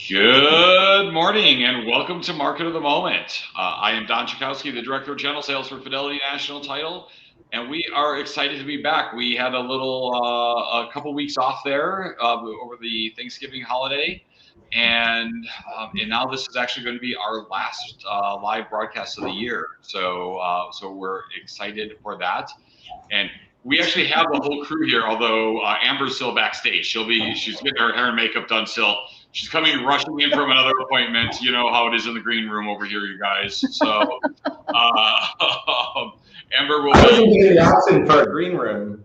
Good morning and welcome to Market of the Moment. I am Don Chakowski, the Director of Channel Sales for Fidelity National Title, and we are excited to be back. We had a couple weeks off there over the Thanksgiving holiday, and now this is actually going to be our last live broadcast of the year. So we're excited for that, and we actually have the whole crew here. Although Amber's still backstage, she's getting her hair and makeup done still. She's coming rushing in from another appointment. You know how it is in the green room over here, you guys. So, Amber will. I wasn't given the option for a green room.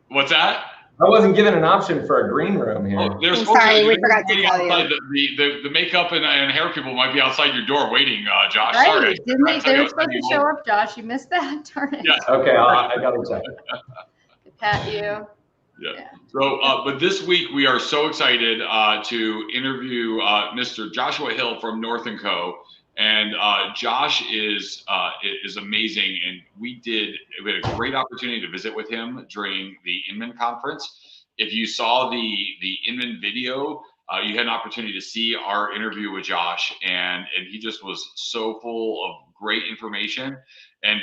What's that? I wasn't given an option for a green room here. Oh, I'm sorry, we forgot to tell you. The makeup and hair people might be outside your door waiting, Josh. Right. Sorry. They were supposed to show up, Josh. You missed that. Darn it. Yeah. Okay, I got to check. Pat, you. Yeah. So, but this week we are so excited to interview Mr. Joshua Hill from North&Co. And Josh is amazing, and we had a great opportunity to visit with him during the Inman conference. If you saw the Inman video, you had an opportunity to see our interview with Josh, and he just was so full of great information. And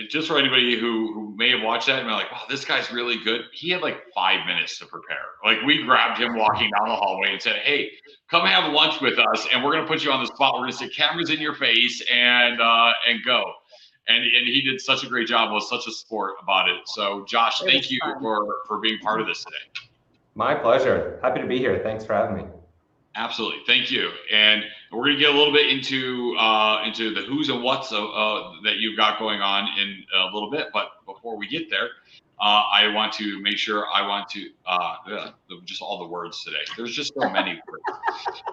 just for anybody who may have watched that and be like, wow, this guy's really good. He had like 5 minutes to prepare. Like, we grabbed him walking down the hallway and said, hey, come have lunch with us, and we're going to put you on the spot. We're going to stick cameras in your face and go. And he did such a great job, was such a sport about it. So, Josh, thank you for being part of this today. My pleasure. Happy to be here. Thanks for having me. Absolutely. Thank you. And we're going to get a little bit into the who's and what's that you've got going on in a little bit. But before we get there, I want to make sure just all the words today. There's just so many words.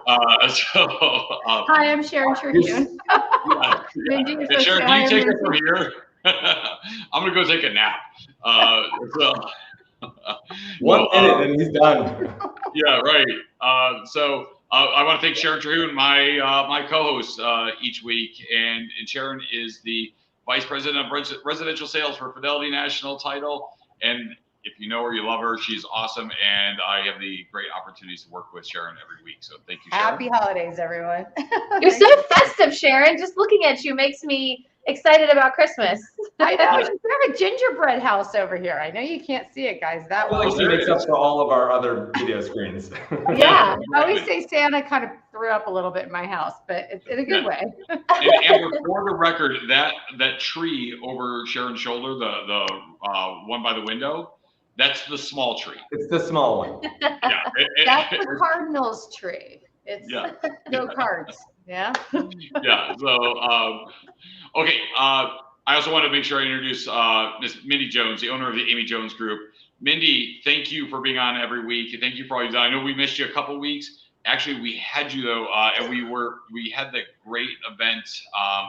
Hi, I'm Sharon Terhune. Sharon, can you take it from here? I'm going to go take a nap. One minute and he's done. Yeah, right. So I want to thank Sharon Terhune, my co-host each week, and Sharon is the Vice President of Residential Sales for Fidelity National Title. And if you know her, you love her. She's awesome, and I have the great opportunities to work with Sharon every week. So thank you, Sharon. Happy holidays, everyone. You're so festive, Sharon. Just looking at you makes me excited about Christmas. I know. We have a gingerbread house over here. I know you can't see it, guys. That Well, she makes up for all of our other video screens. Yeah. I always say Santa kind of threw up a little bit in my house, but it's in a good way. And Amber, for the record, that tree over Sharon's shoulder, the one by the window, that's the small tree. It's the small one. Yeah. That's the Cardinals tree. It's no cards. Yeah. Yeah. So, okay. I also want to make sure I introduce Miss Mindy Jones, the owner of the Amy Jones Group. Mindy, thank you for being on every week. Thank you for all you've done. I know we missed you a couple weeks. Actually, we had you though, and we had the great event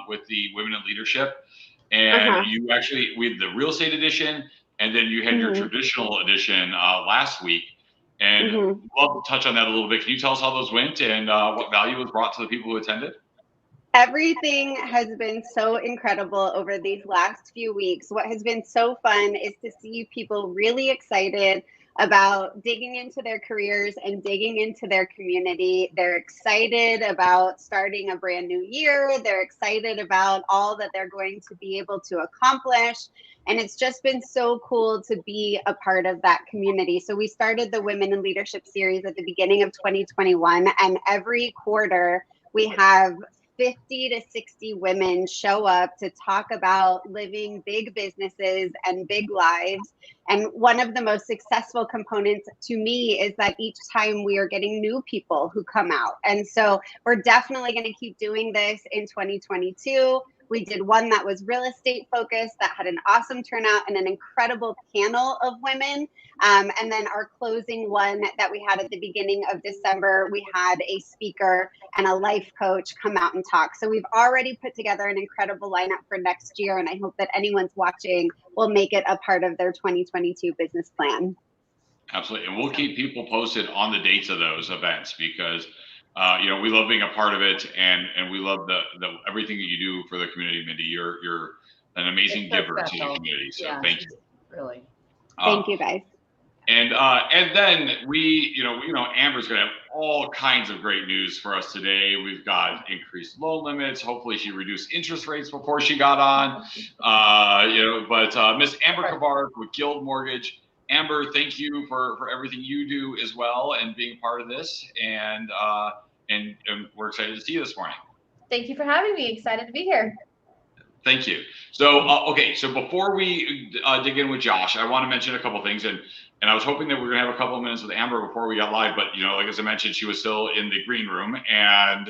with the Women in Leadership, and we had the real estate edition, and then you had your traditional edition last week. And love to touch on that a little bit. Can you tell us how those went and what value was brought to the people who attended? Everything has been so incredible over these last few weeks. What has been so fun is to see people really excited about digging into their careers and digging into their community. They're excited about starting a brand new year. They're excited about all that they're going to be able to accomplish. And it's just been so cool to be a part of that community. So we started the Women in Leadership series at the beginning of 2021. And every quarter we have 50 to 60 women show up to talk about living big businesses and big lives. And one of the most successful components to me is that each time we are getting new people who come out. And so we're definitely going to keep doing this in 2022. We did one that was real estate focused that had an awesome turnout and an incredible panel of women. And then our closing one that we had at the beginning of December, we had a speaker and a life coach come out and talk. So we've already put together an incredible lineup for next year. And I hope that anyone's watching will make it a part of their 2022 business plan. Absolutely. And we'll keep people posted on the dates of those events because we love being a part of it, and we love the everything that you do for the community, Mindy. You're an amazing giver to the community. So thank you. Really. Thank you, guys. And then Amber's going to have all kinds of great news for us today. We've got increased loan limits. Hopefully she reduced interest rates before she got on. But Miss Amber Kovarik with Guild Mortgage. Amber, thank you for everything you do as well and being part of this. And we're excited to see you this morning. Thank you for having me. Excited to be here. Thank you. So, so before we dig in with Josh, I want to mention a couple things. And I was hoping that we were going to have a couple of minutes with Amber before we got live, but like as I mentioned, she was still in the green room and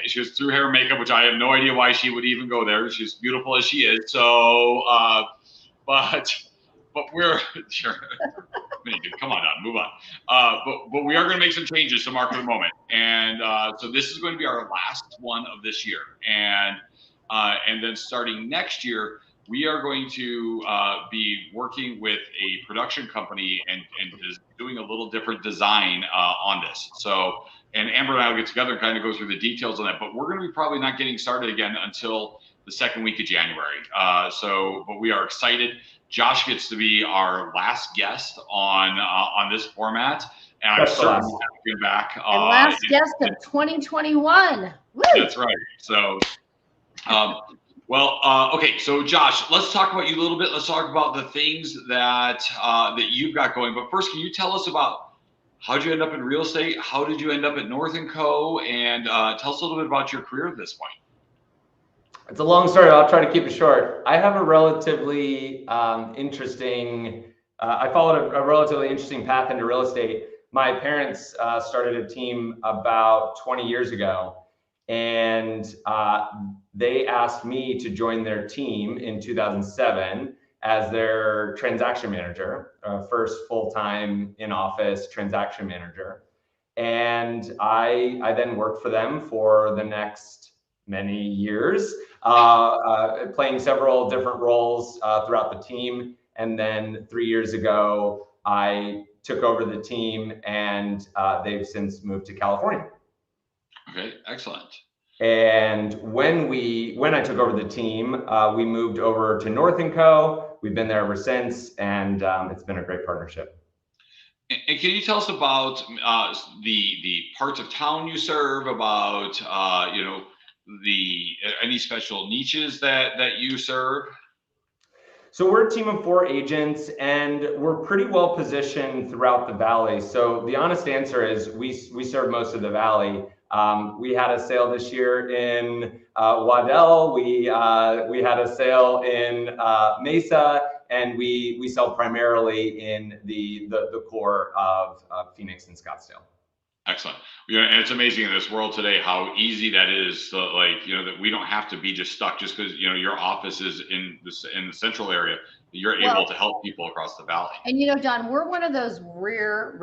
she was through hair and makeup, which I have no idea why she would even go there. She's beautiful as she is. So, but we're sure. Come on, Don, move on. But we are going to make some changes to mark for the moment, and so this is going to be our last one of this year, and then starting next year. We are going to be working with a production company and doing a little different design on this. So, and Amber and I will get together and kind of go through the details on that. But we're going to be probably not getting started again until the second week of January. But we are excited. Josh gets to be our last guest on this format, and I'm certainly happy to be back. And last guest of 2021. Woo! That's right. So. Okay. So Josh, let's talk about you a little bit. Let's talk about the things that you've got going. But first, can you tell us about how did you end up in real estate? How did you end up at North&Co? And tell us a little bit about your career at this point. It's a long story. I'll try to keep it short. I have a relatively interesting. I followed a relatively interesting path into real estate. My parents started a team about 20 years ago. And they asked me to join their team in 2007 as their transaction manager, first full-time in-office transaction manager. And I then worked for them for the next many years, playing several different roles throughout the team. And then 3 years ago, I took over the team, and they've since moved to California. Okay, excellent. And when I took over the team, we moved over to North&Co. We've been there ever since, and it's been a great partnership. And can you tell us about the parts of town you serve, about any special niches that you serve? So we're a team of 4 agents, and we're pretty well positioned throughout the valley. So the honest answer is we serve most of the valley. We had a sale this year in Waddell. We had a sale in Mesa, and we sell primarily in the core of Phoenix and Scottsdale. Excellent. And it's amazing in this world today how easy that is. That we don't have to be just stuck just because your office is in the central area. You're able to help people across the valley. And Don, we're one of those rare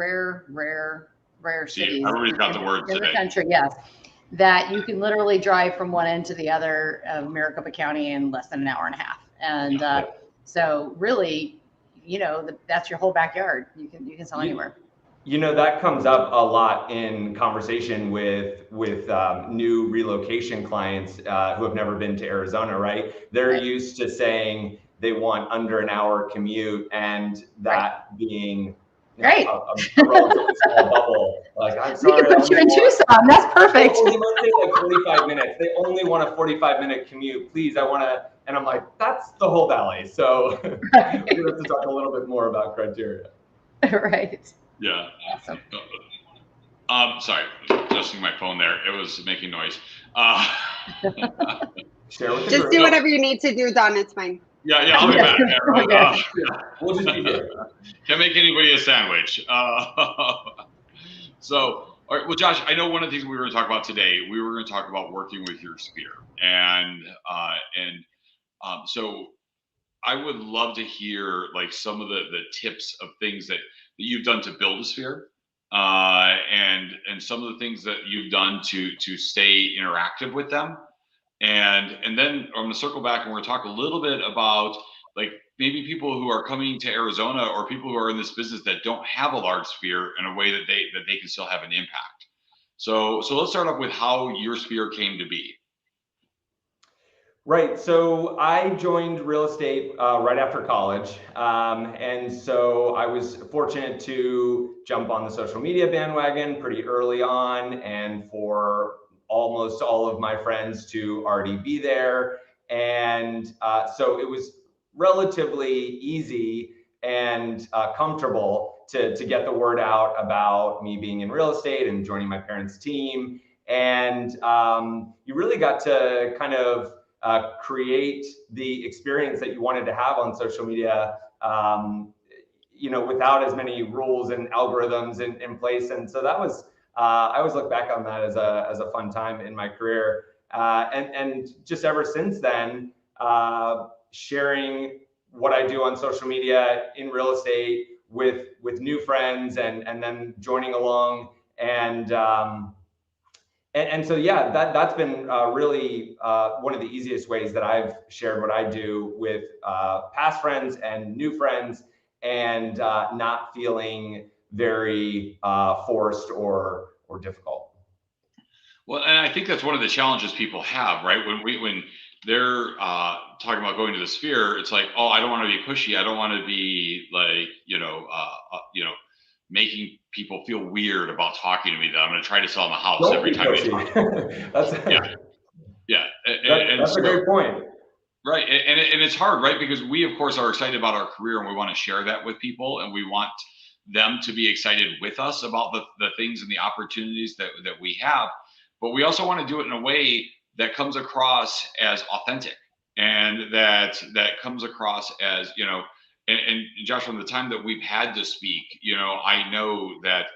cities. Everybody's got the words in today. The country, yes, that you can literally drive from one end to the other of Maricopa County in less than an hour and a half. And so really, that's your whole backyard. You can sell anywhere. That comes up a lot in conversation with new relocation clients who have never been to Arizona, right? They're used to saying they want under an hour commute, and that being a relatively small bubble. Like, I'm sorry, we can put you in Tucson. That's perfect. They might say like 45 minutes. They only want a 45-minute commute. Please, I want to. And I'm like, that's the whole valley. So we have to talk a little bit more about criteria. Right. Yeah. Awesome. Sorry, adjusting my phone there. It was making noise. Just do whatever you need to do, Don. It's fine. Yeah, I'll be back. We'll just be here. Can't make anybody a sandwich. So, all right. Well, Josh, I know one of the things we were going to talk about today. We were going to talk about working with your sphere, and so I would love to hear like some of the tips of things that you've done to build a sphere, and some of the things that you've done to stay interactive with them. And then I'm going to circle back and we're going to talk a little bit about like maybe people who are coming to Arizona or people who are in this business that don't have a large sphere in a way that they can still have an impact. So let's start off with how your sphere came to be. Right. So I joined real estate right after college. And so I was fortunate to jump on the social media bandwagon pretty early on, and for almost all of my friends to already be there. And so it was relatively easy and comfortable to get the word out about me being in real estate and joining my parents' team. And you really got to kind of create the experience that you wanted to have on social media, without as many rules and algorithms in place. And so that was, I always look back on that as a fun time in my career. And just ever since then, sharing what I do on social media in real estate with new friends, and then joining along. And so, yeah, that's been really one of the easiest ways that I've shared what I do with past friends and new friends, and not feeling very forced or difficult. Well, and I think that's one of the challenges people have, right? When they're talking about going to the Sphere, it's like, oh, I don't want to be pushy. I don't want to be like, making people feel weird about talking to me, that I'm going to try to sell them a house every time they talk. Yeah. That's a great point. Right. And it's hard, right? Because we, of course, are excited about our career, and we want to share that with people, and we want them to be excited with us about the things and the opportunities that we have. But we also want to do it in a way that comes across as authentic, and that comes across as, and Josh, from the time that we've had to speak, I know that's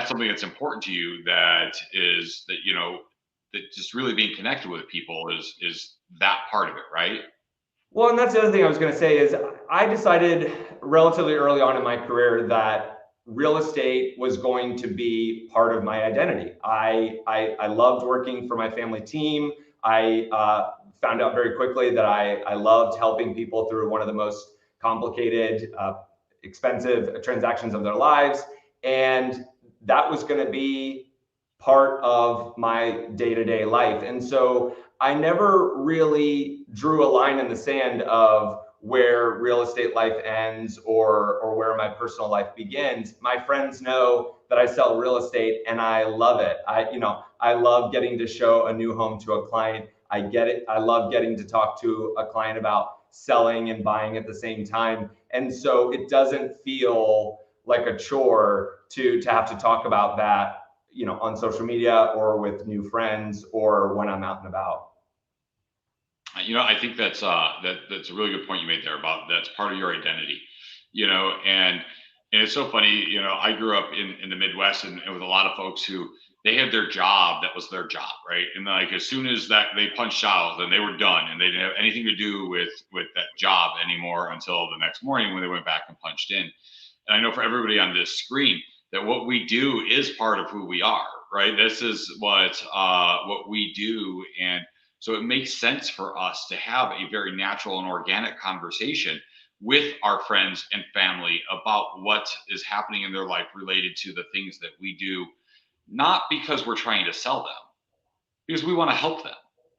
something that's important to you, that just really being connected with people is that part of it, right? Well, and that's the other thing I was going to say is I decided relatively early on in my career that real estate was going to be part of my identity. I loved working for my family team. I found out very quickly that I loved helping people through one of the most complicated, expensive transactions of their lives. And that was going to be part of my day-to-day life. And so I never really drew a line in the sand of where real estate life ends or where my personal life begins. My friends know that I sell real estate, and I love it. I love getting to show a new home to a client. I get it. I love getting to talk to a client about selling and buying at the same time. And so it doesn't feel like a chore to have to talk about that, on social media or with new friends or when I'm out and about. I think that's a really good point you made there about that's part of your identity, and it's so funny, I grew up in the Midwest, and with a lot of folks who they had their job, that was their job, right? And like as soon as that they punched out, then they were done, and they didn't have anything to do with that job anymore until the next morning when they went back and punched in. And I know for everybody on this screen that what we do is part of who we are, right? This is what we do. And so it makes sense for us to have a very natural and organic conversation with our friends and family about what is happening in their life related to the things that we do, not because we're trying to sell them, because we want to help them,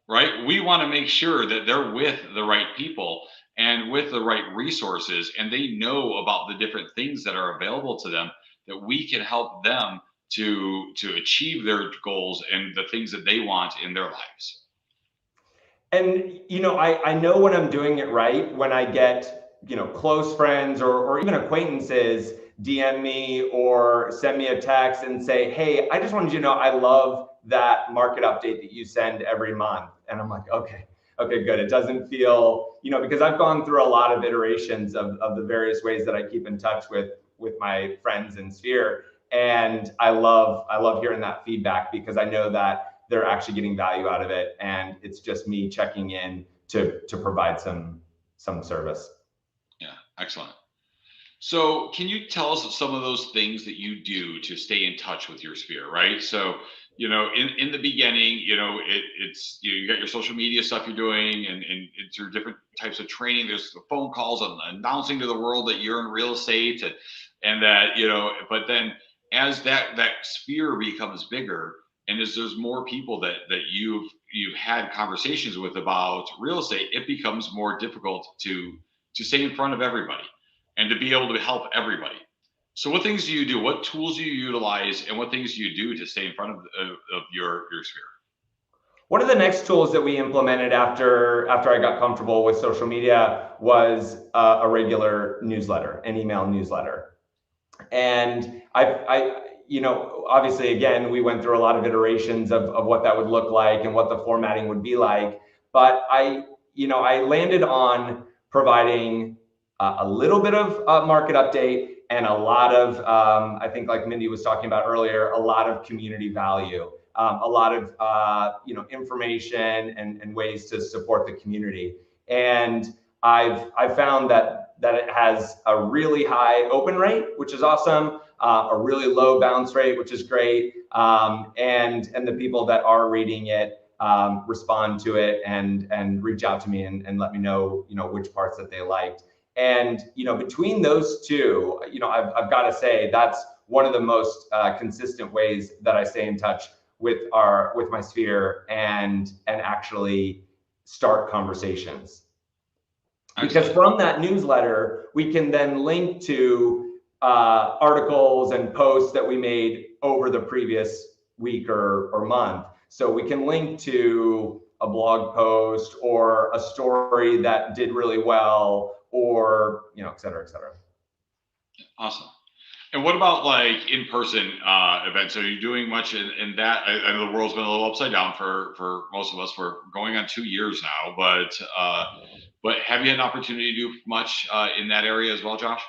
right? We want to make sure that they're with the right people and with the right resources, and they know about the different things that are available to them, that we can help them to achieve their goals and the things that they want in their lives. And, I know when I'm doing it right, when I get, close friends or even acquaintances DM me or send me a text and say, hey, I just wanted you to know I love that market update that you send every month. And I'm like, okay, good. It doesn't feel, because I've gone through a lot of iterations of the various ways that I keep in touch with my friends in Sphere. And I love hearing that feedback, because I know that they're actually getting value out of it, and it's just me checking in to provide some service. Yeah, excellent. So can you tell us some of those things that you do to stay in touch with your Sphere, right? So, in the beginning, it's you got your social media stuff you're doing, and it's your different types of training. There's the phone calls and announcing to the world that you're in real estate, and that, but then as that Sphere becomes bigger, and as there's more people that you've had conversations with about real estate, it becomes more difficult to stay in front of everybody and to be able to help everybody. So what things do you do? What tools do you utilize, and what things do you do to stay in front of your sphere? One of the next tools that we implemented after I got comfortable with social media was a regular newsletter, an email newsletter. And I obviously, again, we went through a lot of iterations of what that would look like and what the formatting would be like. But I landed on providing a little bit of market update and a lot of, I think like Mindy was talking about earlier, a lot of community value, a lot of information and ways to support the community. And I've found that it has a really high open rate, which is awesome, a really low bounce rate, which is great, and the people that are reading it respond to it and reach out to me and let me know which parts that they liked. And between those two, I've got to say that's one of the most consistent ways that I stay in touch with my sphere and actually start conversations. Because from that newsletter, we can then link to articles and posts that we made over the previous week or month. So we can link to a blog post or a story that did really well, or et cetera, et cetera. Awesome. And what about like in-person events? Are you doing much in that? I know the world's been a little upside down for most of us. We're going on 2 years now, but have you had an opportunity to do much in that area as well, Josh?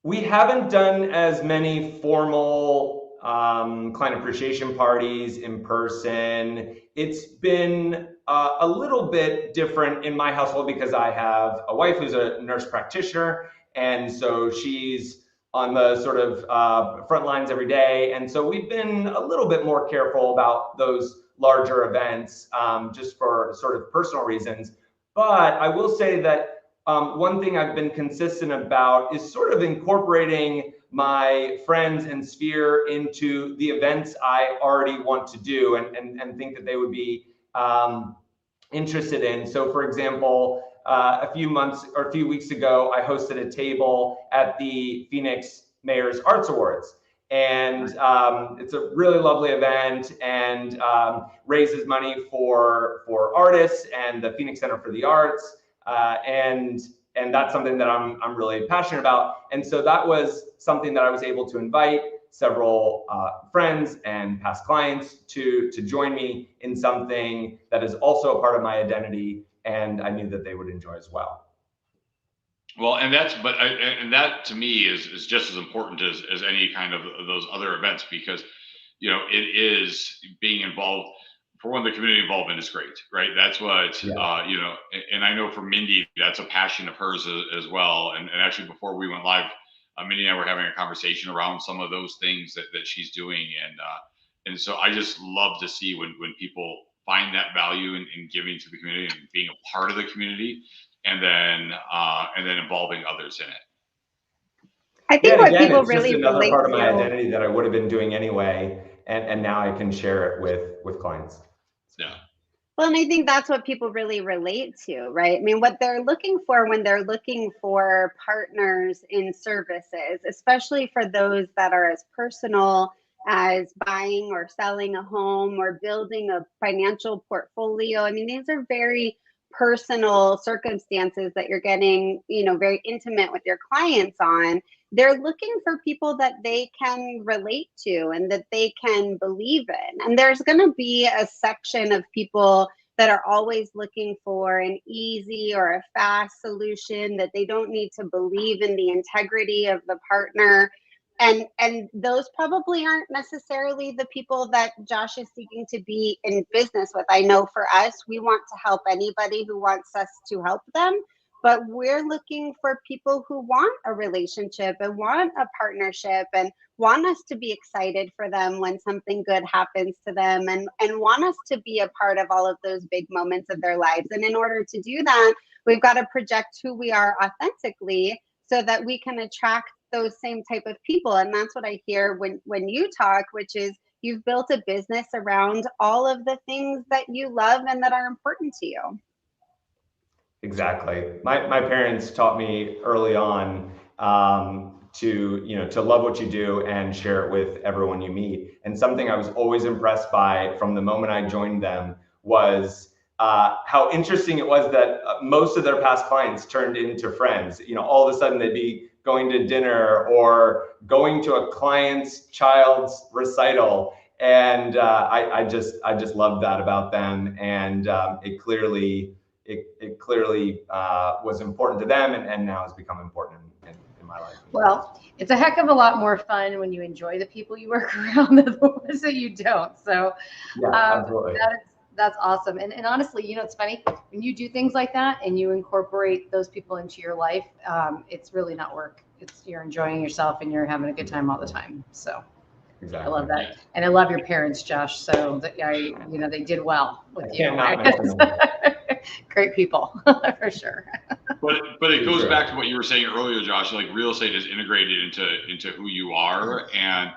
We haven't done as many formal client appreciation parties in person. It's been a little bit different in my household because I have a wife who's a nurse practitioner, and so she's on the sort of front lines every day. And so we've been a little bit more careful about those larger events just for sort of personal reasons. But I will say that one thing I've been consistent about is sort of incorporating my friends and sphere into the events I already want to do and think that they would be interested in. So for example, a few weeks ago, I hosted a table at the Phoenix Mayor's Arts Awards. And it's a really lovely event and raises money for artists and the Phoenix Center for the Arts. And that's something that I'm really passionate about. And so that was something that I was able to invite several friends and past clients to join me in something that is also a part of my identity, and I knew that they would enjoy as well. Well, and that to me is just as important as any kind of those other events, because it is being involved. For one, the community involvement is great, right? That's what and I know for Mindy, that's a passion of hers as well. And actually, before we went live, Mindy and I were having a conversation around some of those things that she's doing, and so I just love to see when people find that value in giving to the community and being a part of the community, and then involving others in it. I think what people it's really just another relate part of my to. identity that I would have been doing anyway, and now I can share it with clients. Yeah. Well, and I think that's what people really relate to, right? I mean, what they're looking for when they're looking for partners in services, especially for those that are as personal as buying or selling a home or building a financial portfolio. I mean, these are very personal circumstances that you're getting, very intimate with your clients on. They're looking for people that they can relate to and that they can believe in. And there's going to be a section of people that are always looking for an easy or a fast solution, that they don't need to believe in the integrity of the partner. And those probably aren't necessarily the people that Josh is seeking to be in business with. I know for us, we want to help anybody who wants us to help them, but we're looking for people who want a relationship and want a partnership and want us to be excited for them when something good happens to them, and want us to be a part of all of those big moments of their lives. And in order to do that, we've got to project who we are authentically so that we can attract those same type of people. And that's what I hear when you talk, which is, you've built a business around all of the things that you love and that are important to you. Exactly. My parents taught me early on to love what you do and share it with everyone you meet. And something I was always impressed by from the moment I joined them was how interesting it was that most of their past clients turned into friends. All of a sudden they'd be going to dinner or going to a client's child's recital. And I just loved that about them. And it clearly was important to them, and now has become important in my life. Well, it's a heck of a lot more fun when you enjoy the people you work around than the ones that you don't. So yeah, absolutely. That's awesome. And honestly, it's funny when you do things like that and you incorporate those people into your life, it's really not work. You're enjoying yourself and you're having a good time all the time. So exactly. I love that. And I love your parents, Josh. So that they did well with you. Great people for sure. But it goes back to what you were saying earlier, Josh. Like real estate is integrated into who you are, and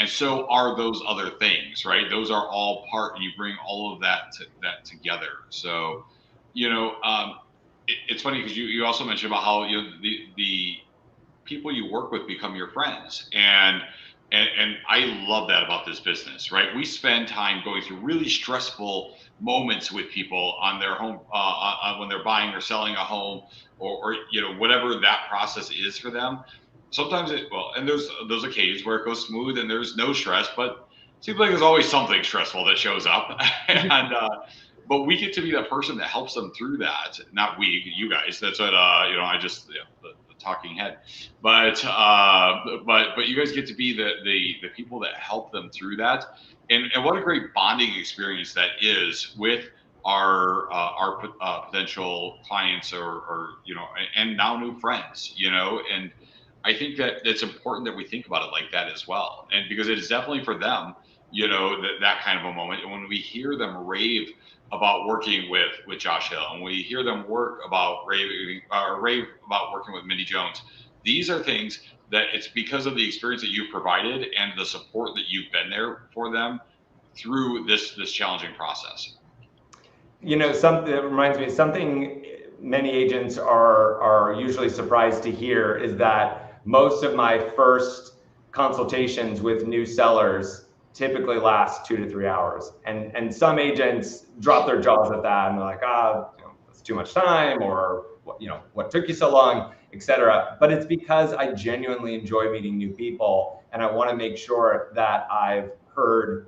so are those other things, right? Those are all part, and you bring all of that together. So, it's funny because you also mentioned about how the people you work with become your friends, and I love that about this business, right? We spend time going through really stressful moments with people on their home, when they're buying or selling a home, or whatever that process is for them. Sometimes and there's those occasions where it goes smooth and there's no stress, but it seems like there's always something stressful that shows up. And but we get to be that person that helps them through that. Not we, you guys. That's what I just the talking head. But you guys get to be the people that help them through that. And what a great bonding experience that is with our potential clients or and now new friends, and I think that it's important that we think about it like that as well. And because it is definitely for them, that kind of a moment. And when we hear them rave about working with Josh Hill, and we hear them rave about working with Mindy Jones, these are things that it's because of the experience that you've provided and the support that you've been there for them through this challenging process. Something that reminds me, something many agents are usually surprised to hear is that most of my first consultations with new sellers typically last 2 to 3 hours. And some agents drop their jaws at that and they're like, it's too much time, or what took you so long, etc. But it's because I genuinely enjoy meeting new people, and I want to make sure that I've heard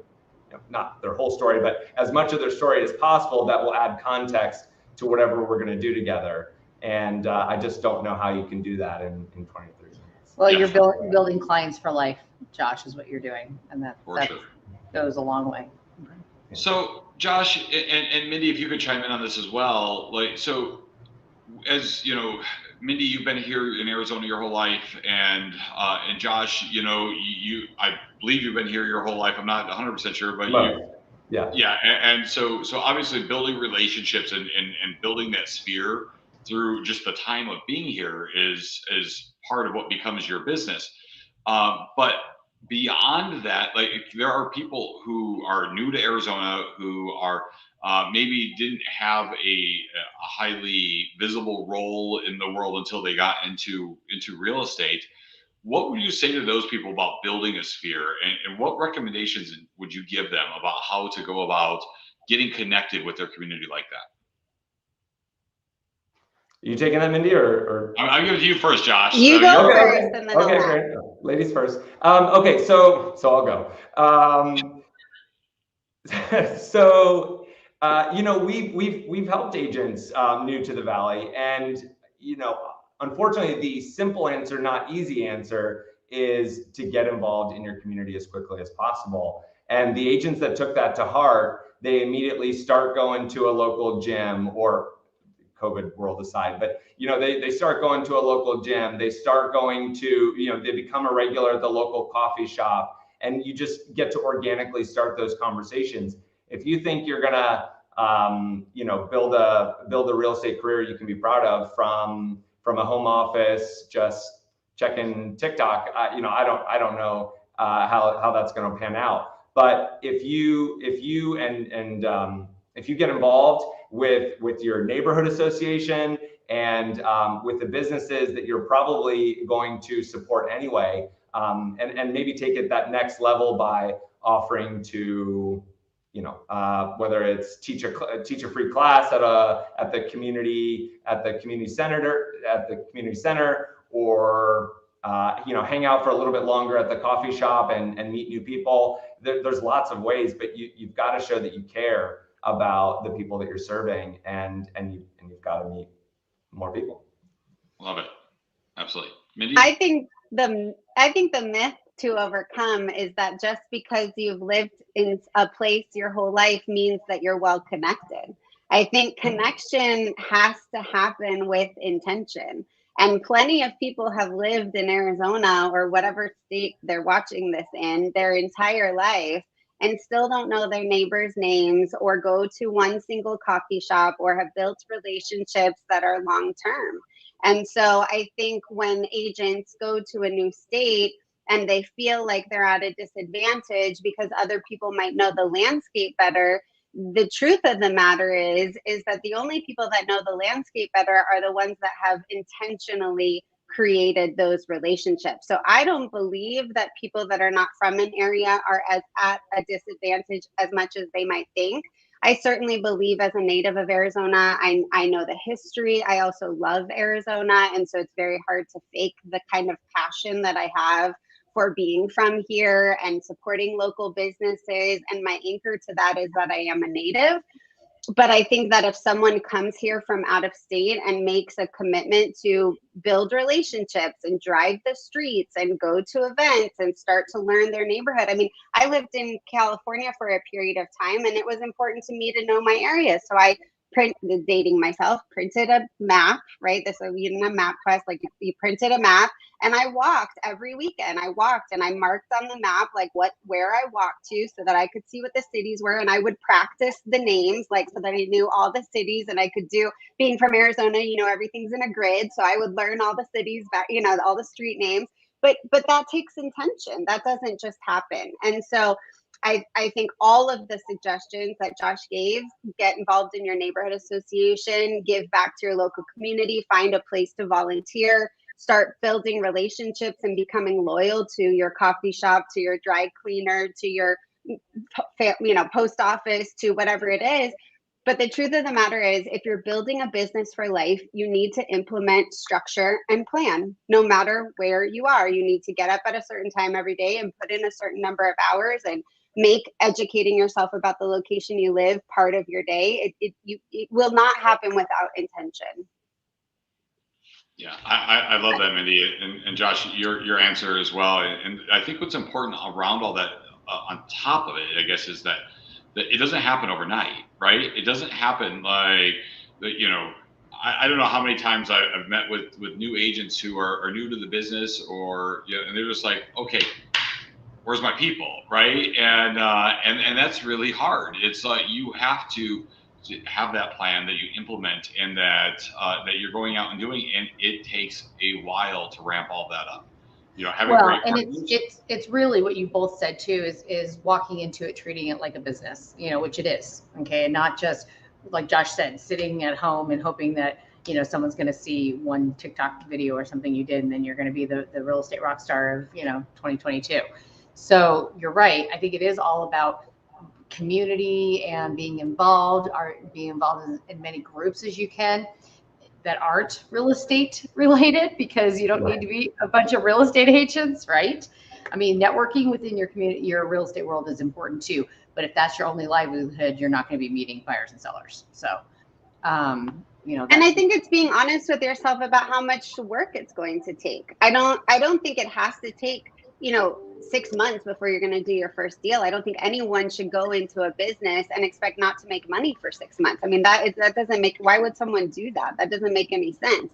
not their whole story, but as much of their story as possible that will add context to whatever we're going to do together. And I just don't know how you can do that in 23 minutes. Well, you're building clients for life, Josh, is what you're doing. And that goes a long way. So Josh and Mindy, if you could chime in on this as well. So as Mindy, you've been here in Arizona your whole life, and Josh, I believe you've been here your whole life. I'm not 100% sure, but yeah. And so obviously building relationships and building that sphere through just the time of being here is part of what becomes your business. But beyond that, there are people who are new to Arizona who are maybe didn't have a highly visible role in the world until they got into real estate. What would you say to those people about building a sphere, and what recommendations would you give them about how to go about getting connected with their community like that? Are you taking that, Mindy, or? I'm giving it to you first, Josh. You go first, and then okay, great. Ladies first. Okay, so I'll go. We've helped agents new to the Valley, and unfortunately, the simple answer, not easy answer, is to get involved in your community as quickly as possible. And the agents that took that to heart, they immediately start going to a local gym, or COVID world aside, but they start going to a local gym. They start going to, they become a regular at the local coffee shop, and you just get to organically start those conversations. If you think you're gonna, build a real estate career you can be proud of from a home office, just checking TikTok, I don't know how that's going to pan out. But if you get involved with your neighborhood association and with the businesses that you're probably going to support anyway, and maybe take it that next level by offering to, whether it's teach a free class at the community center, or hang out for a little bit longer at the coffee shop and meet new people. There's lots of ways, but you've got to show that you care about the people that you're serving, and you've got to meet more people. Love it. Absolutely. Mindy? I think the myth to overcome is that just because you've lived in a place your whole life means that you're well connected. I think connection has to happen with intention. And plenty of people have lived in Arizona or whatever state they're watching this in their entire life and still don't know their neighbors' names or go to one single coffee shop or have built relationships that are long term. And so I think when agents go to a new state and they feel like they're at a disadvantage because other people might know the landscape better, the truth of the matter is that the only people that know the landscape better are the ones that have intentionally created those relationships. So I don't believe that people that are not from an area are as at a disadvantage as much as they might think. I certainly believe, as a native of Arizona, I know the history. I also love Arizona. And so it's very hard to fake the kind of passion that I have for being from here and supporting local businesses. And my anchor to that is that I am a native. But I think that if someone comes here from out of state and makes a commitment to build relationships and drive the streets and go to events and start to learn their neighborhood. I mean, I lived in California for a period of time, and it was important to me to know my area. So I printed a map, right? This was in a map quest, like you printed a map, and I walked every weekend. I walked and I marked on the map like where I walked to so that I could see what the cities were, and I would practice the names like so that I knew all the cities, and I could do, being from Arizona, everything's in a grid, so I would learn all the cities back, all the street names. But that takes intention. That doesn't just happen. And so I think all of the suggestions that Josh gave, get involved in your neighborhood association, give back to your local community, find a place to volunteer, start building relationships and becoming loyal to your coffee shop, to your dry cleaner, to your post office, to whatever it is. But the truth of the matter is, if you're building a business for life, you need to implement structure and plan. No matter where you are, you need to get up at a certain time every day and put in a certain number of hours and make educating yourself about the location you live part of your day. It will not happen without intention. Yeah, I love that, Mindy, and Josh, your answer as well. And I think what's important around all that, on top of it, I guess, is that it doesn't happen overnight, right? It doesn't happen like, I don't know how many times I've met with new agents who are new to the business, or and they're just like, okay, where's my people, right? And that's really hard. It's like you have to have that plan that you implement, and that you're going out and doing, and it takes a while to ramp all that up. It's really what you both said too, is walking into it, treating it like a business, which it is. Okay. And not just, like Josh said, sitting at home and hoping that, someone's going to see one TikTok video or something you did, and then you're going to be the real estate rock star of, 2022. So you're right. I think it is all about community and being involved in many groups as you can that aren't real estate related, because you don't need to be a bunch of real estate agents, right? I mean, networking within your community, your real estate world, is important too. But if that's your only livelihood, you're not going to be meeting buyers and sellers. So, and I think it's being honest with yourself about how much work it's going to take. I don't think it has to take 6 months before you're going to do your first deal. I don't think anyone should go into a business and expect not to make money for 6 months. I mean, that doesn't make, why would someone do that? That doesn't make any sense.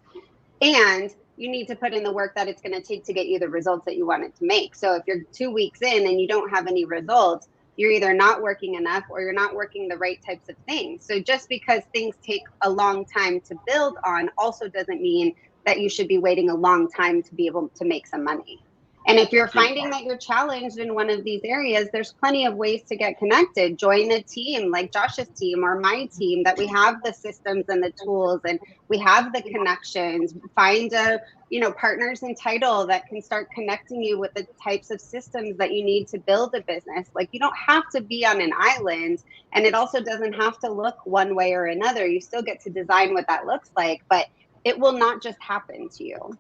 And you need to put in the work that it's going to take to get you the results that you want it to make. So if you're 2 weeks in and you don't have any results, you're either not working enough or you're not working the right types of things. So just because things take a long time to build on also doesn't mean that you should be waiting a long time to be able to make some money. And if you're finding that you're challenged in one of these areas, there's plenty of ways to get connected. Join a team like Josh's team or my team, that we have the systems and the tools and we have the connections. Find a, partners in title that can start connecting you with the types of systems that you need to build a business. Like, you don't have to be on an island, and it also doesn't have to look one way or another. You still get to design what that looks like, but it will not just happen to you.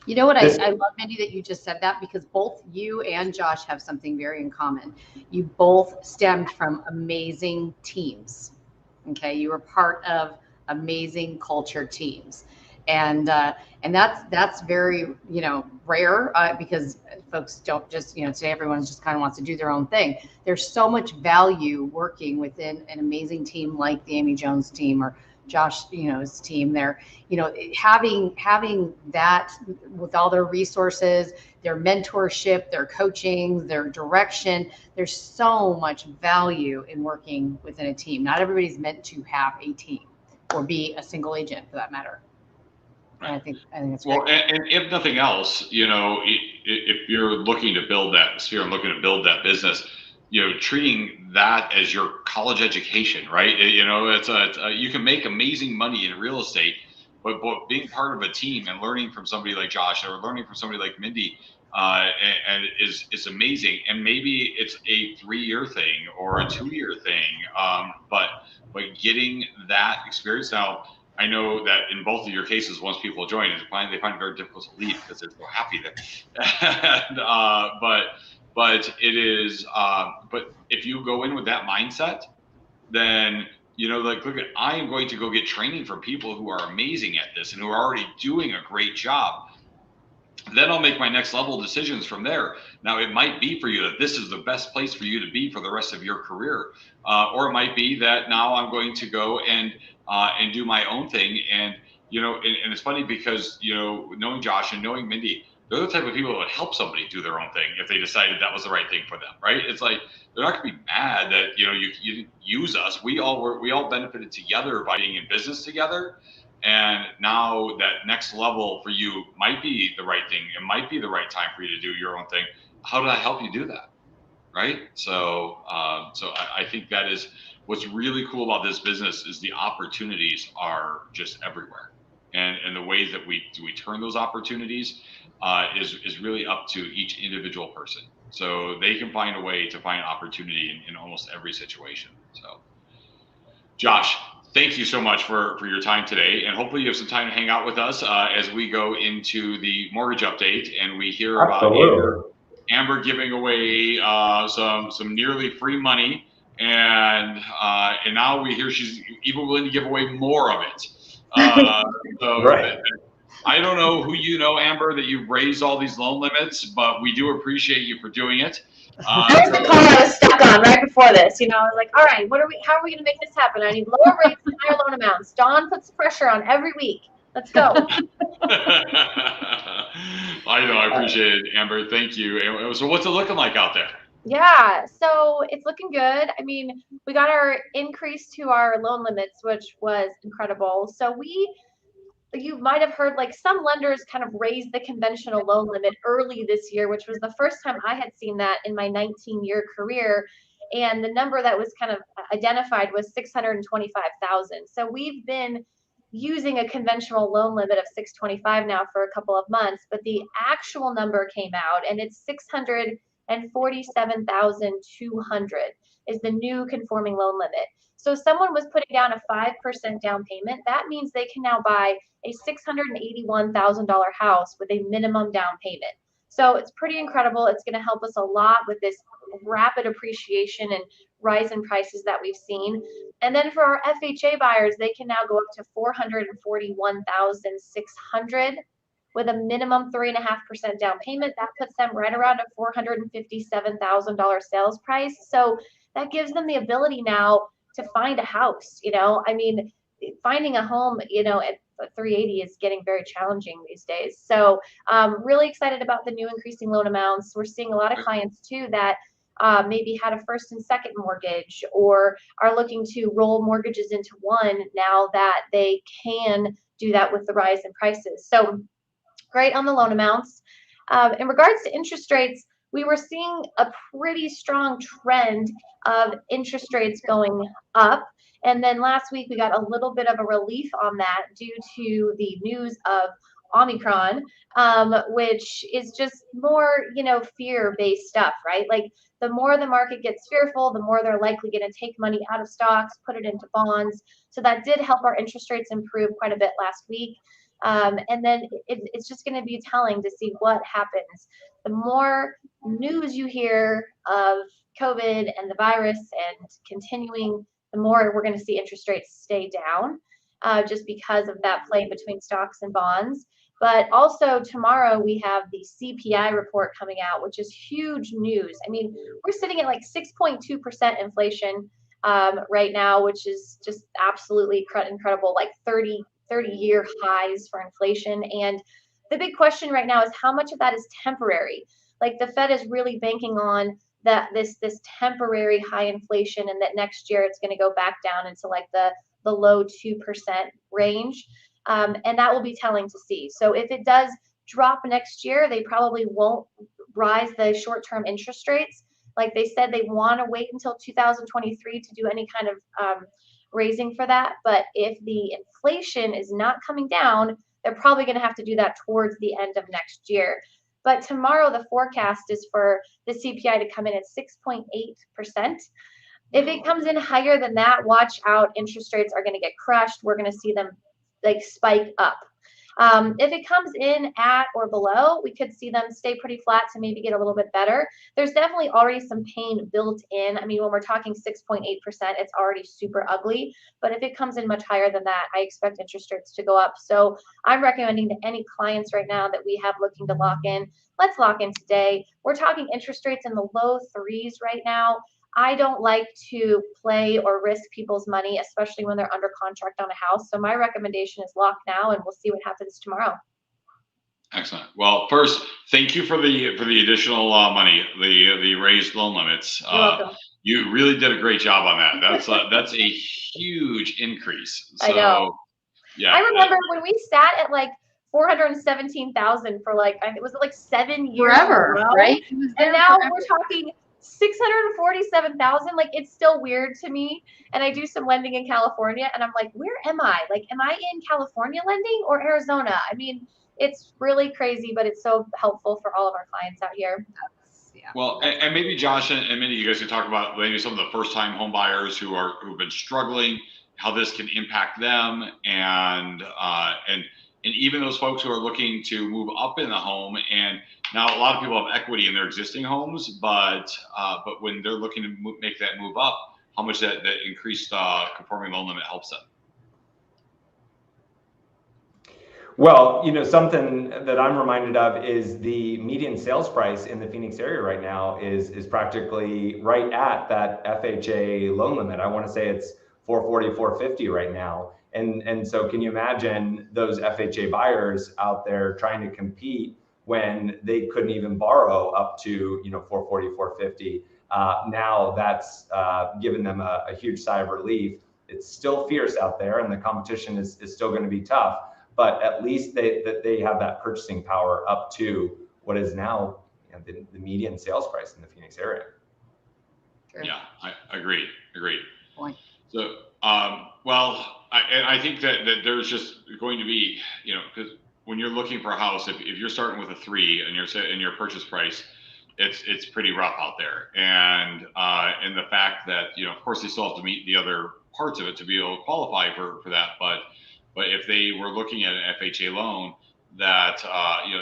You know what? I love, Mindy, that you just said that, because both you and Josh have something very in common. You both stemmed from amazing teams. Okay. You were part of amazing culture teams. And that's very, rare, because folks don't just, today everyone just kind of wants to do their own thing. There's so much value working within an amazing team like the Amy Jones team, or Josh, his team there, having that with all their resources, their mentorship, their coaching, their direction. There's so much value in working within a team. Not everybody's meant to have a team or be a single agent, for that matter. And I think it's well, and if nothing else, if you're looking to build that sphere and looking to build that business, treating that as your college education, right? You can make amazing money in real estate, but being part of a team and learning from somebody like Josh or learning from somebody like Mindy and is amazing. And maybe it's a 3-year thing or a 2-year thing, but getting that experience. Now, I know that in both of your cases, once people join, they find it very difficult to leave because they're so happy there. And, but it is, but if you go in with that mindset, then, look I am going to go get training from people who are amazing at this and who are already doing a great job. Then I'll make my next level decisions from there. Now, it might be for you that this is the best place for you to be for the rest of your career. Or it might be that now I'm going to go and do my own thing. And, and it's funny because, knowing Josh and knowing Mindy, they're the type of people that would help somebody do their own thing if they decided that was the right thing for them, right? It's like, they're not gonna be mad that, you didn't use us. We all benefited together by being in business together. And now that next level for you might be the right thing. It might be the right time for you to do your own thing. How did I help you do that? Right. So, I think that is what's really cool about this business is the opportunities are just everywhere. And the ways that we turn those opportunities is really up to each individual person. So they can find a way to find opportunity in almost every situation. So, Josh, thank you so much for your time today. And hopefully you have some time to hang out with us as we go into the mortgage update and we hear about Amber giving away some nearly free money. And now we hear she's even willing to give away more of it. Right. I don't know who Amber, that you've raised all these loan limits, but we do appreciate you for doing it. That was the call I was stuck on right before this. I was like, all right, how are we going to make this happen? I need lower rates and higher loan amounts. Dawn puts pressure on every week. Let's go. I know, I appreciate it, Amber. Thank you. So what's it looking like out there? Yeah, so it's looking good. I mean, we got our increase to our loan limits, which was incredible. So you might have heard, like, some lenders kind of raised the conventional loan limit early this year, which was the first time I had seen that in my 19-year career. And the number that was kind of identified was 625,000. So we've been using a conventional loan limit of 625 now for a couple of months, but the actual number came out and it's 647,200 is the new conforming loan limit. So someone was putting down a 5% down payment. That means they can now buy a $681,000 house with a minimum down payment. So it's pretty incredible. It's going to help us a lot with this rapid appreciation and rise in prices that we've seen. And then for our FHA buyers, they can now go up to $441,600 with a minimum 3.5% down payment. That puts them right around a $457,000 sales price. So that gives them the ability now to find a house. I mean, finding a home, at 380 is getting very challenging these days. So really excited about the new increasing loan amounts. We're seeing a lot of clients too that maybe had a first and second mortgage or are looking to roll mortgages into one now that they can do that with the rise in prices. So great on the loan amounts. In regards to interest rates, we were seeing a pretty strong trend of interest rates going up. And then last week, we got a little bit of a relief on that due to the news of Omicron, which is just more, fear-based stuff, right? Like the more the market gets fearful, the more they're likely going to take money out of stocks, put it into bonds. So that did help our interest rates improve quite a bit last week. And then it's just going to be telling to see what happens. The more news you hear of COVID and the virus and continuing, the more we're going to see interest rates stay down, just because of that play between stocks and bonds. But also tomorrow we have the CPI report coming out, which is huge news. I mean, we're sitting at like 6.2% inflation right now, which is just absolutely incredible, like 30-year highs for inflation. And the big question right now is how much of that is temporary? Like the Fed is really banking on that this temporary high inflation, and that next year it's going to go back down into like the low 2% range. And that will be telling to see. So if it does drop next year, they probably won't rise the short-term interest rates. Like they said, they want to wait until 2023 to do any kind of raising for that. But if the inflation is not coming down, they're probably going to have to do that towards the end of next year. But tomorrow, the forecast is for the CPI to come in at 6.8%. If it comes in higher than that, watch out. Interest rates are going to get crushed. We're going to see them like spike up. If it comes in at or below, we could see them stay pretty flat to maybe get a little bit better. There's definitely already some pain built in. I mean, when we're talking 6.8%, it's already super ugly. But if it comes in much higher than that, I expect interest rates to go up. So I'm recommending to any clients right now that we have looking to lock in, let's lock in today. We're talking interest rates in the low 3s right now. I don't like to play or risk people's money, especially when they're under contract on a house. So my recommendation is lock now, and we'll see what happens tomorrow. Excellent. Well, first, thank you for the additional money, the raised loan limits. You're welcome. You really did a great job on that. That's a huge increase. So, I know. Yeah. I remember when we sat at like 417,000 for like, it was like 7 years Forever, right? And now we're talking 647,000. Like, it's still weird to me. And I do some lending in California, and I'm like, where am I? Like, am I in California lending or Arizona? I mean, it's really crazy, but it's so helpful for all of our clients out here. Yeah. Well, and maybe Josh and Mindy, you guys can talk about maybe some of the first-time home buyers who've been struggling, how this can impact them, and even those folks who are looking to move up in the home. And now a lot of people have equity in their existing homes, but when they're looking to make that move up, how much that increased conforming loan limit helps them. Well, something that I'm reminded of is the median sales price in the Phoenix area right now is practically right at that FHA loan limit. I want to say it's 440, 450 right now. And so can you imagine those FHA buyers out there trying to compete when they couldn't even borrow up to 440, 450? Now that's given them a huge sigh of relief. It's still fierce out there, and the competition is still going to be tough. But at least they have that purchasing power up to what is now the median sales price in the Phoenix area. Sure. Yeah, I agree. Point. So, I think that there's just going to be, because when you're looking for a house, if you're starting with a 3 and your purchase price, it's pretty rough out there. And the fact that, of course, they still have to meet the other parts of it to be able to qualify for that. But if they were looking at an FHA loan, that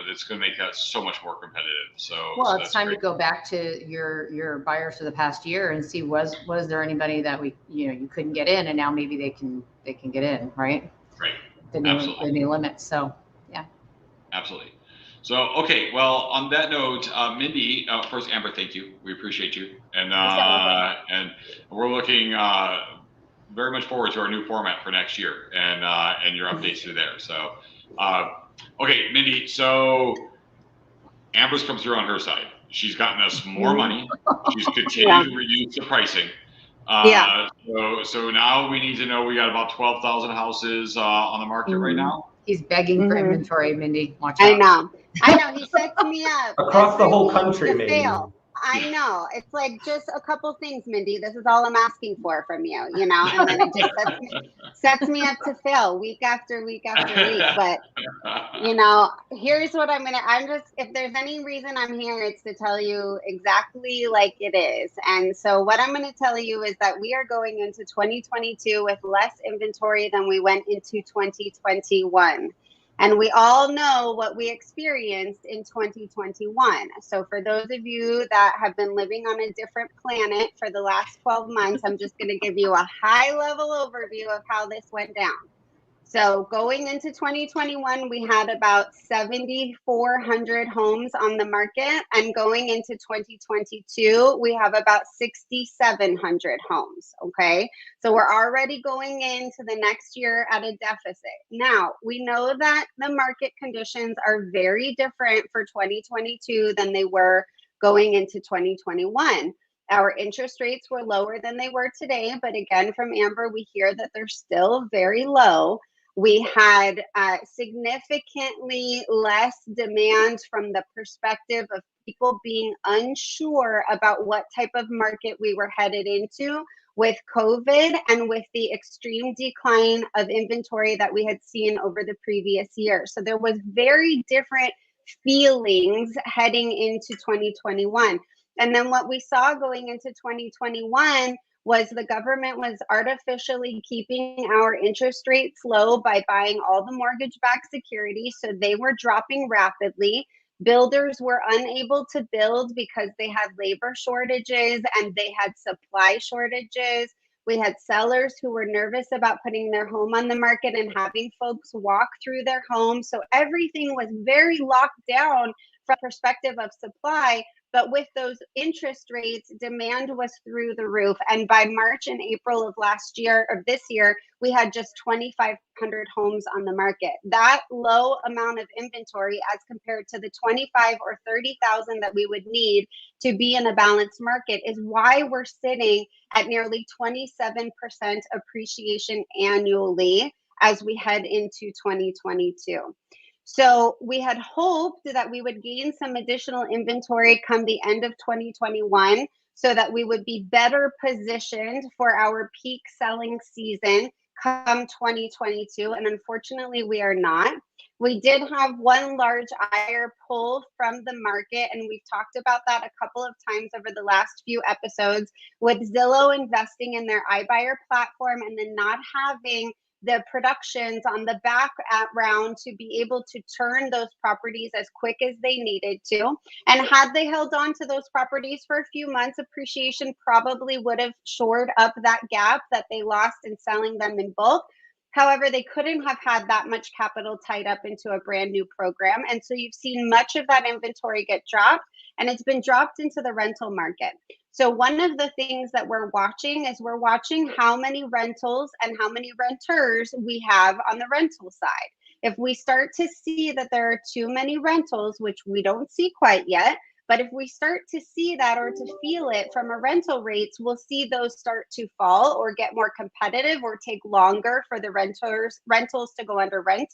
it's going to make that so much more competitive. So it's time to go back to your buyers for the past year and see was there anybody that you couldn't get in, and now maybe they can get in, right? Right. The new limits. So yeah. Absolutely. So okay, well, on that note, Mindy, first, Amber, thank you. We appreciate you, and we're looking very much forward to our new format for next year and your updates through there. So. Okay, Mindy, so Amber's come through on her side. She's gotten us more money. She's continued to reduce the pricing. So now we need to know, we got about 12,000 houses on the market right now. He's begging for inventory, Mindy. Watch out. I know. I know, he sets me up. Across the whole country, maybe. Fail. I know. It's like just a couple things, Mindy. This is all I'm asking for from you, you know, and then it just sets me up to fail week after week after week. But, you know, here's what if there's any reason I'm here, it's to tell you exactly like it is. And so what I'm going to tell you is that we are going into 2022 with less inventory than we went into 2021. And we all know what we experienced in 2021. So for those of you that have been living on a different planet for the last 12 months, I'm just going to give you a high level overview of how this went down. So going into 2021, we had about 7,400 homes on the market. And going into 2022, we have about 6,700 homes, okay? So we're already going into the next year at a deficit. Now, we know that the market conditions are very different for 2022 than they were going into 2021. Our interest rates were lower than they were today, but again, from Amber, we hear that they're still very low. We had significantly less demand from the perspective of people being unsure about what type of market we were headed into with COVID and with the extreme decline of inventory that we had seen over the previous year. So there was very different feelings heading into 2021. And then what we saw going into 2021 was the government was artificially keeping our interest rates low by buying all the mortgage-backed securities. So they were dropping rapidly. Builders were unable to build because they had labor shortages and they had supply shortages. We had sellers who were nervous about putting their home on the market and having folks walk through their home. So everything was very locked down from the perspective of supply. But with those interest rates, demand was through the roof. And by March and April of this year, we had just 2,500 homes on the market. That low amount of inventory as compared to the 25 or 30,000 that we would need to be in a balanced market is why we're sitting at nearly 27% appreciation annually as we head into 2022. So we had hoped that we would gain some additional inventory come the end of 2021 so that we would be better positioned for our peak selling season come 2022. And unfortunately, we are not. We did have one large buyer pull from the market, and we've talked about that a couple of times over the last few episodes, with Zillow investing in their iBuyer platform and then not having the productions on the back round to be able to turn those properties as quick as they needed to. And had they held on to those properties for a few months, appreciation probably would have shored up that gap that they lost in selling them in bulk. However, they couldn't have had that much capital tied up into a brand new program. And so you've seen much of that inventory get dropped, and it's been dropped into the rental market. So one of the things that we're watching is we're watching how many rentals and how many renters we have on the rental side. If we start to see that there are too many rentals, which we don't see quite yet, but if we start to see that or to feel it from a rental rates, we'll see those start to fall or get more competitive or take longer for the rentals to go under rent.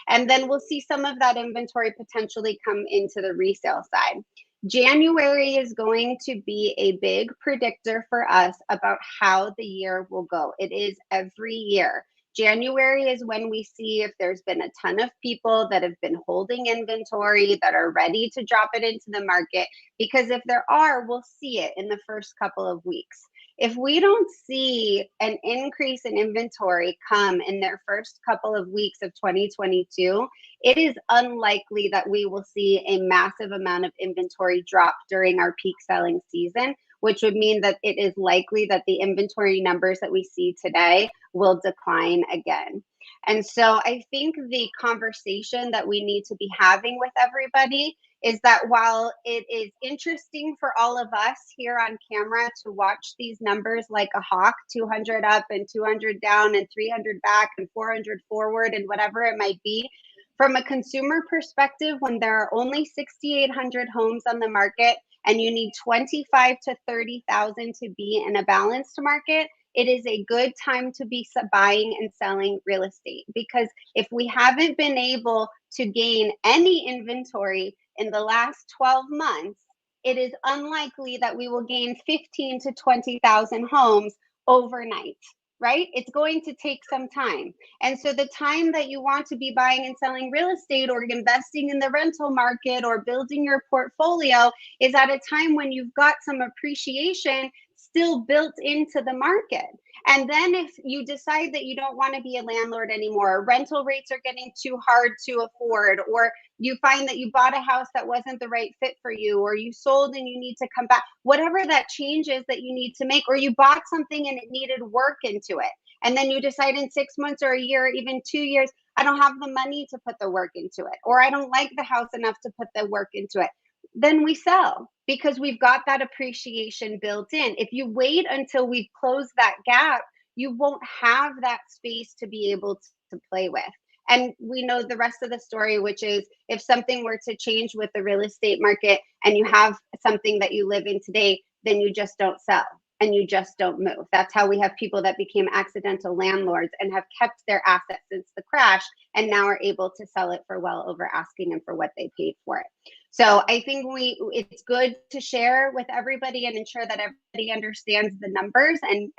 And then we'll see some of that inventory potentially come into the resale side. January is going to be a big predictor for us about how the year will go. It is every year. January is when we see if there's been a ton of people that have been holding inventory that are ready to drop it into the market, because if there are, we'll see it in the first couple of weeks. If we don't see an increase in inventory come in their first couple of weeks of 2022, it is unlikely that we will see a massive amount of inventory drop during our peak selling season, which would mean that it is likely that the inventory numbers that we see today will decline again. And so I think the conversation that we need to be having with everybody is that while it is interesting for all of us here on camera to watch these numbers like a hawk, 200 up and 200 down and 300 back and 400 forward and whatever it might be, from a consumer perspective, when there are only 6,800 homes on the market and you need 25 to 30,000 to be in a balanced market, it is a good time to be buying and selling real estate, because if we haven't been able to gain any inventory in the last 12 months, it is unlikely that we will gain 15 to 20,000 homes overnight, right? It's going to take some time. And so the time that you want to be buying and selling real estate or investing in the rental market or building your portfolio is at a time when you've got some appreciation still built into the market. And then if you decide that you don't want to be a landlord anymore, rental rates are getting too hard to afford, or you find that you bought a house that wasn't the right fit for you, or you sold and you need to come back, whatever that change is that you need to make, or you bought something and it needed work into it, and then you decide in 6 months or a year, or even 2 years, I don't have the money to put the work into it, or I don't like the house enough to put the work into it, then we sell, because we've got that appreciation built in. If you wait until we've closed that gap, you won't have that space to be able to play with. And we know the rest of the story, which is if something were to change with the real estate market and you have something that you live in today, then you just don't sell and you just don't move. That's how we have people that became accidental landlords and have kept their assets since the crash and now are able to sell it for well over asking and for what they paid for it. So I think it's good to share with everybody and ensure that everybody understands the numbers and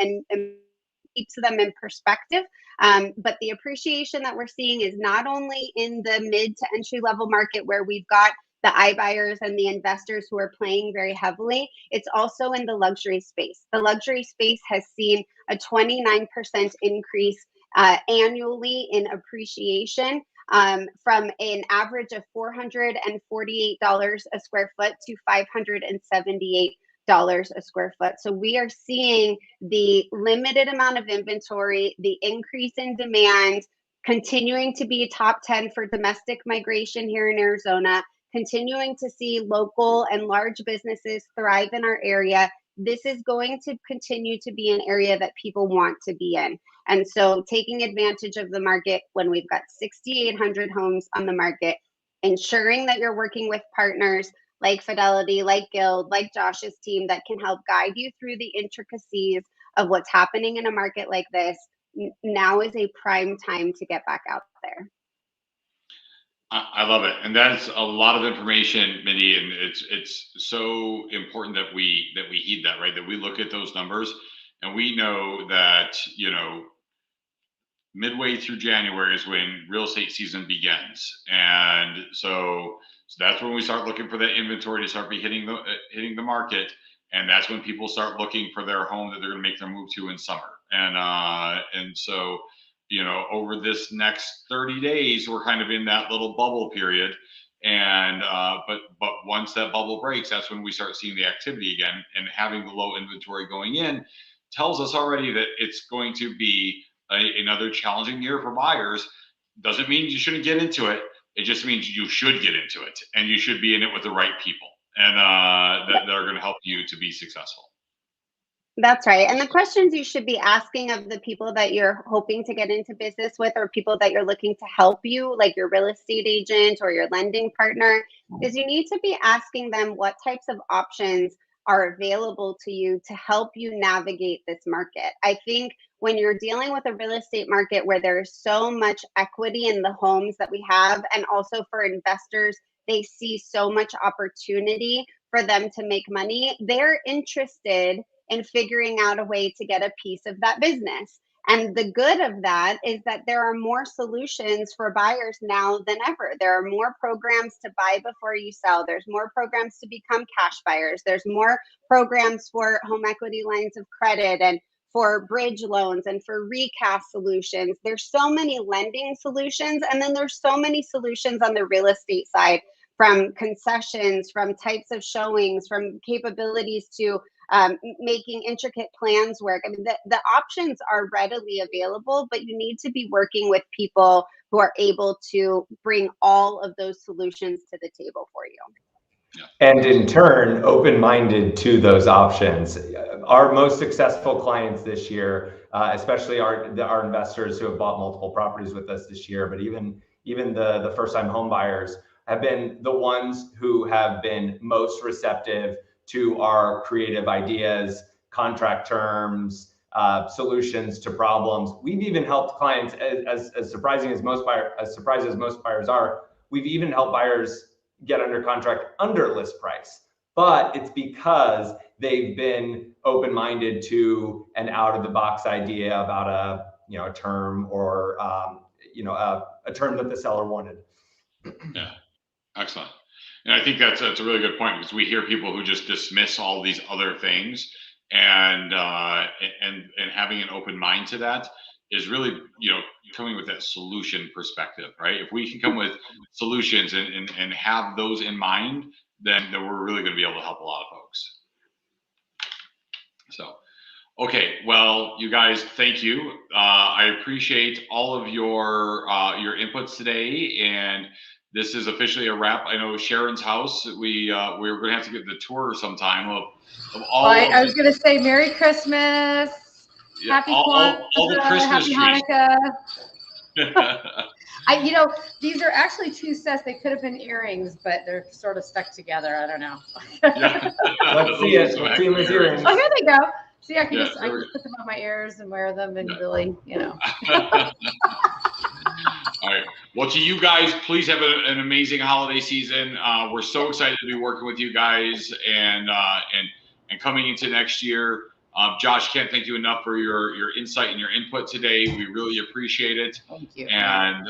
keeps them in perspective. But the appreciation that we're seeing is not only in the mid to entry level market where we've got the iBuyers and the investors who are playing very heavily, it's also in the luxury space. The luxury space has seen a 29% increase annually in appreciation, from an average of $448 a square foot to $578 a square foot. So we are seeing the limited amount of inventory, the increase in demand, continuing to be top 10 for domestic migration here in Arizona, continuing to see local and large businesses thrive in our area. This is going to continue to be an area that people want to be in. And so taking advantage of the market when we've got 6,800 homes on the market, ensuring that you're working with partners like Fidelity, like Guild, like Josh's team that can help guide you through the intricacies of what's happening in a market like this, now is a prime time to get back out there. I love it, and that's a lot of information, Mindy, and it's so important that we heed that, right? That we look at those numbers, and we know that midway through January is when real estate season begins, and so that's when we start looking for that inventory to start hitting the market, and that's when people start looking for their home that they're going to make their move to in summer, and so. Over this next 30 days, we're kind of in that little bubble period. And, but once that bubble breaks, that's when we start seeing the activity again, and having the low inventory going in tells us already that it's going to be another challenging year for buyers. Doesn't mean you shouldn't get into it. It just means you should get into it, and you should be in it with the right people, and that are going to help you to be successful. That's right. And the questions you should be asking of the people that you're hoping to get into business with, or people that you're looking to help you, like your real estate agent or your lending partner, is you need to be asking them what types of options are available to you to help you navigate this market. I think when you're dealing with a real estate market where there's so much equity in the homes that we have, and also for investors, they see so much opportunity for them to make money, they're interested in figuring out a way to get a piece of that business. And the good of that is that there are more solutions for buyers now than ever. There are more programs to buy before you sell. There's more programs to become cash buyers. There's more programs for home equity lines of credit and for bridge loans and for recast solutions. There's so many lending solutions. And then there's so many solutions on the real estate side, from concessions, from types of showings, from capabilities to making intricate plans work. I mean, the options are readily available, but you need to be working with people who are able to bring all of those solutions to the table for you. And in turn, open-minded to those options. Our most successful clients this year, especially our investors who have bought multiple properties with us this year, but even the first-time home buyers, have been the ones who have been most receptive to our creative ideas, contract terms, solutions to problems. We've even helped clients, as surprised as most buyers are, we've even helped buyers get under contract under list price. But it's because they've been open-minded to an out-of-the-box idea about a term or a term that the seller wanted. Yeah, excellent. And I think that's a really good point, because we hear people who just dismiss all these other things, and having an open mind to that is really, coming with that solution perspective, right? If we can come with solutions and have those in mind, then we're really going to be able to help a lot of folks. So, okay, well, you guys, thank you. I appreciate all of your inputs today, and this is officially a wrap. I know Sharon's house. We were going to have to get the tour sometime of all. I was going to say Merry Christmas, Happy Kwanzaa, all the Christmas Happy trees. Hanukkah. These are actually two sets. They could have been earrings, but they're sort of stuck together. I don't know. Yeah. Let's see it. Let's see them as earrings. Oh, here they go. See, I can Yeah, just put them on my ears and wear them, and really, All right. Well, to you guys, please have an amazing holiday season. We're so excited to be working with you guys, and coming into next year. Josh, can't thank you enough for your insight and your input today. We really appreciate it. Thank you. And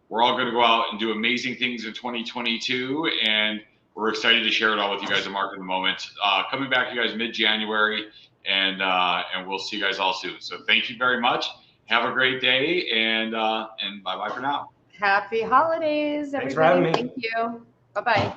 we're all going to go out and do amazing things in 2022, and we're excited to share it all with you guys at Market of the Moment. Coming back to you guys mid-January, and we'll see you guys all soon. So thank you very much. Have a great day, and bye-bye for now. Happy holidays, everybody. Thanks for having me. Thank you. Bye-bye.